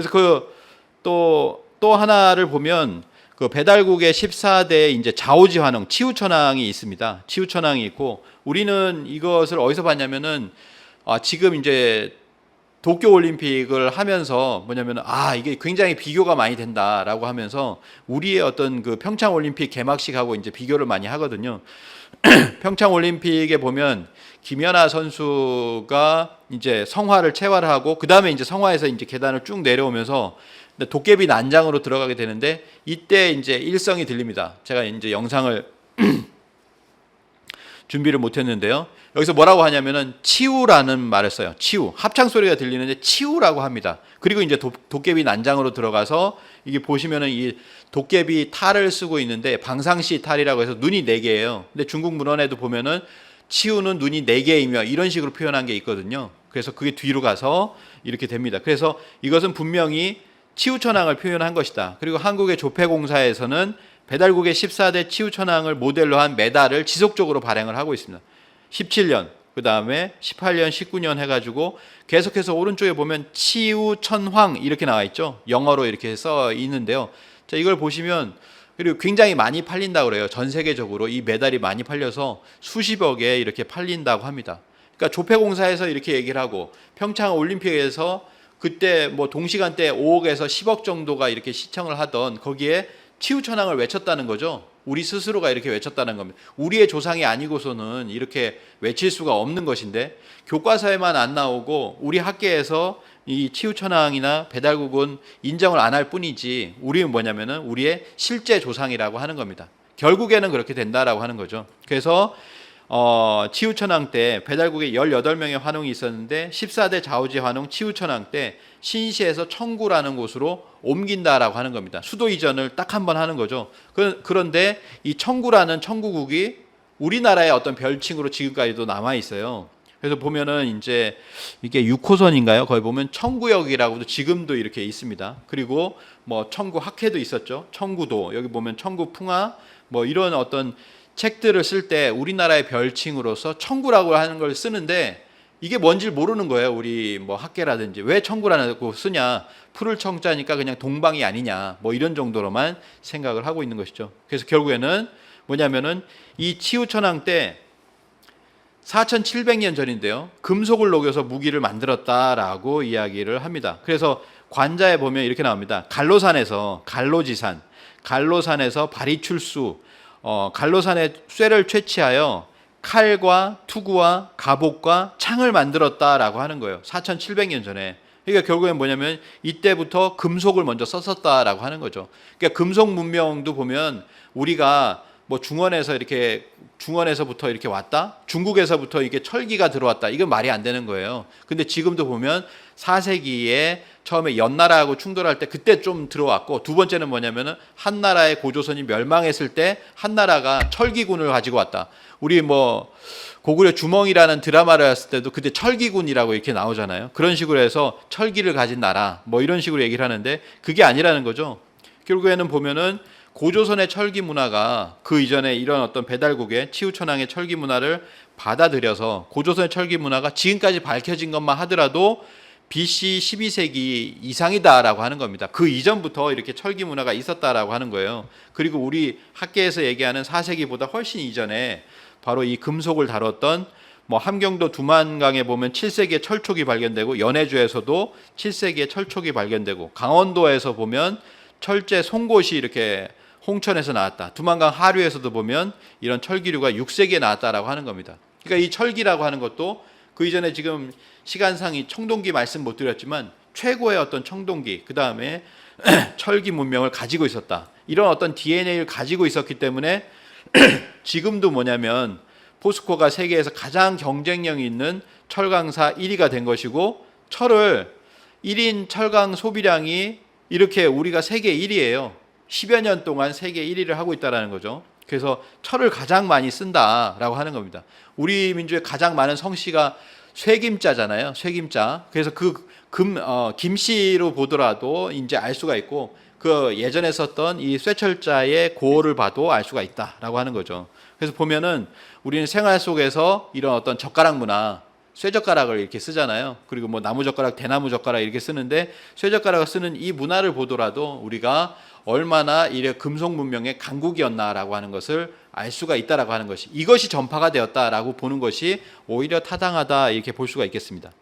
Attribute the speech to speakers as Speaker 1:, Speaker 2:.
Speaker 1: 그래서 또 하나를 보면 그 배달국의 14대 이제 좌오지 환웅, 치우천왕이 있습니다. 치우천왕이 있고, 우리는 이것을 어디서 봤냐면은 지금 이제 도쿄 올림픽을 하면서 뭐냐면은 이게 굉장히 비교가 많이 된다라고 하면서 우리의 어떤 그 평창 올림픽 개막식하고 이제 비교를 많이 하거든요. 평창 올림픽에 보면 김연아 선수가 이제 성화를 채화를 하고 그 다음에 이제 성화에서 이제 계단을 쭉 내려오면서 도깨비 난장으로 들어가게 되는데, 이때 이제 일성이 들립니다. 제가 이제 영상을 준비를 못했는데요. 여기서 뭐라고 하냐면은 치우라는 말을 써요. 치우. 합창 소리가 들리는데 치우라고 합니다. 그리고 이제 도깨비 난장으로 들어가서 이게 보시면은 이 도깨비 탈을 쓰고 있는데 방상시 탈이라고 해서 눈이 4개예요. 근데 중국 문헌에도 보면은 치우는 눈이 4개이며 이런 식으로 표현한 게 있거든요. 그래서 그게 뒤로 가서 이렇게 됩니다. 그래서 이것은 분명히 치우천왕을 표현한 것이다. 그리고 한국의 조폐공사에서는 배달국의 14대 치우천왕을 모델로 한 메달을 지속적으로 발행을 하고 있습니다. 17년, 그 다음에 18년, 19년 해가지고 계속해서 오른쪽에 보면 치우천황 이렇게 나와 있죠. 영어로 이렇게 써 있는데요. 자, 이걸 보시면 그리고 굉장히 많이 팔린다고 그래요. 전 세계적으로 이 메달이 많이 팔려서 수십억에 이렇게 팔린다고 합니다. 그러니까 조폐공사에서 이렇게 얘기를 하고 평창 올림픽에서 그때 뭐 동시간대 5억에서 10억 정도가 이렇게 시청을 하던 거기에 치우천왕을 외쳤다는 거죠. 우리 스스로가 이렇게 외쳤다는 겁니다. 우리의 조상이 아니고서는 이렇게 외칠 수가 없는 것인데 교과서에만 안 나오고 우리 학계에서 이 치우천왕이나 배달국은 인정을 안 할 뿐이지 우리는 뭐냐면은 우리의 실제 조상이라고 하는 겁니다. 결국에는 그렇게 된다라고 하는 거죠. 그래서 치우천왕 때 배달국에 18명의 환웅이 있었는데 14대 좌우지 환웅 치우천왕 때 신시에서 청구라는 곳으로 옮긴다라고 하는 겁니다. 수도 이전을 딱 한 번 하는 거죠. 그런데 이 청구라는 청구국이 우리나라의 어떤 별칭으로 지금까지도 남아 있어요. 그래서 보면은 이제 이게 6호선인가요? 거기 보면 청구역이라고도 지금도 이렇게 있습니다. 그리고 뭐 청구 학회도 있었죠. 청구도, 여기 보면 청구 풍화 뭐 이런 어떤 책들을 쓸 때 우리나라의 별칭으로서 청구라고 하는 걸 쓰는데 이게 뭔지 모르는 거예요. 우리 뭐 학계라든지 왜 청구라고 쓰냐, 풀을 청자니까 그냥 동방이 아니냐 뭐 이런 정도로만 생각을 하고 있는 것이죠. 그래서 결국에는 뭐냐면은 이 치우천왕 때 4700년 전인데요, 금속을 녹여서 무기를 만들었다라고 이야기를 합니다. 그래서 관자에 보면 이렇게 나옵니다. 갈로산에서 갈로산에서 바리출수, 갈로산의 쇠를 채취하여 칼과 투구와 갑옷과 창을 만들었다라고 하는 거예요. 4700년 전에. 그러니까 결국엔 뭐냐면 이때부터 금속을 먼저 썼었다라고 하는 거죠. 그러니까 금속 문명도 보면 우리가 뭐 중원에서부터 이렇게 왔다, 중국에서부터 이게 철기가 들어왔다, 이건 말이 안 되는 거예요. 근데 지금도 보면 4세기에 처음에 연나라하고 충돌할 때 그때 좀 들어왔고, 두 번째는 뭐냐면은 한나라의 고조선이 멸망했을 때 한나라가 철기군을 가지고 왔다. 우리 뭐 고구려 주몽이라는 드라마를 했을 때도 그때 철기군이라고 이렇게 나오잖아요. 그런 식으로 해서 철기를 가진 나라 뭐 이런 식으로 얘기를 하는데 그게 아니라는 거죠. 결국에는 보면은 고조선의 철기 문화가 그 이전에 이런 어떤 배달국의 치우천왕의 철기 문화를 받아들여서 고조선의 철기 문화가 지금까지 밝혀진 것만 하더라도 BC 12세기 이상이다라고 하는 겁니다. 그 이전부터 이렇게 철기 문화가 있었다라고 하는 거예요. 그리고 우리 학계에서 얘기하는 4세기보다 훨씬 이전에 바로 이 금속을 다뤘던 뭐 함경도 두만강에 보면 7세기에 철촉이 발견되고, 연해주에서도 7세기에 철촉이 발견되고, 강원도에서 보면 철제 송곳이 이렇게 홍천에서 나왔다. 두만강 하류에서도 보면 이런 철기류가 6세기에 나왔다라고 하는 겁니다. 그러니까 이 철기라고 하는 것도 그 이전에 지금 시간상이 청동기 말씀 못 드렸지만 최고의 어떤 청동기, 그 다음에 철기 문명을 가지고 있었다. 이런 어떤 DNA를 가지고 있었기 때문에 지금도 뭐냐면 포스코가 세계에서 가장 경쟁력 있는 철강사 1위가 된 것이고, 철을 1인 철강 소비량이 이렇게 우리가 세계 1위예요. 10여 년 동안 세계 1위를 하고 있다는 거죠. 그래서 철을 가장 많이 쓴다라고 하는 겁니다. 우리 민족의 가장 많은 성씨가 쇠김자잖아요. 쇠김자. 그래서 김씨로 보더라도 이제 알 수가 있고, 그 예전에 썼던 이 쇠철자의 고어를 봐도 알 수가 있다라고 하는 거죠. 그래서 보면은 우리는 생활 속에서 이런 어떤 젓가락 문화, 쇠젓가락을 이렇게 쓰잖아요. 그리고 뭐 나무젓가락, 대나무젓가락 이렇게 쓰는데 쇠젓가락을 쓰는 이 문화를 보더라도 우리가 얼마나 이래 금속 문명의 강국이었나라고 하는 것을 알 수가 있다라고 하는 것이, 이것이 전파가 되었다라고 보는 것이 오히려 타당하다 이렇게 볼 수가 있겠습니다.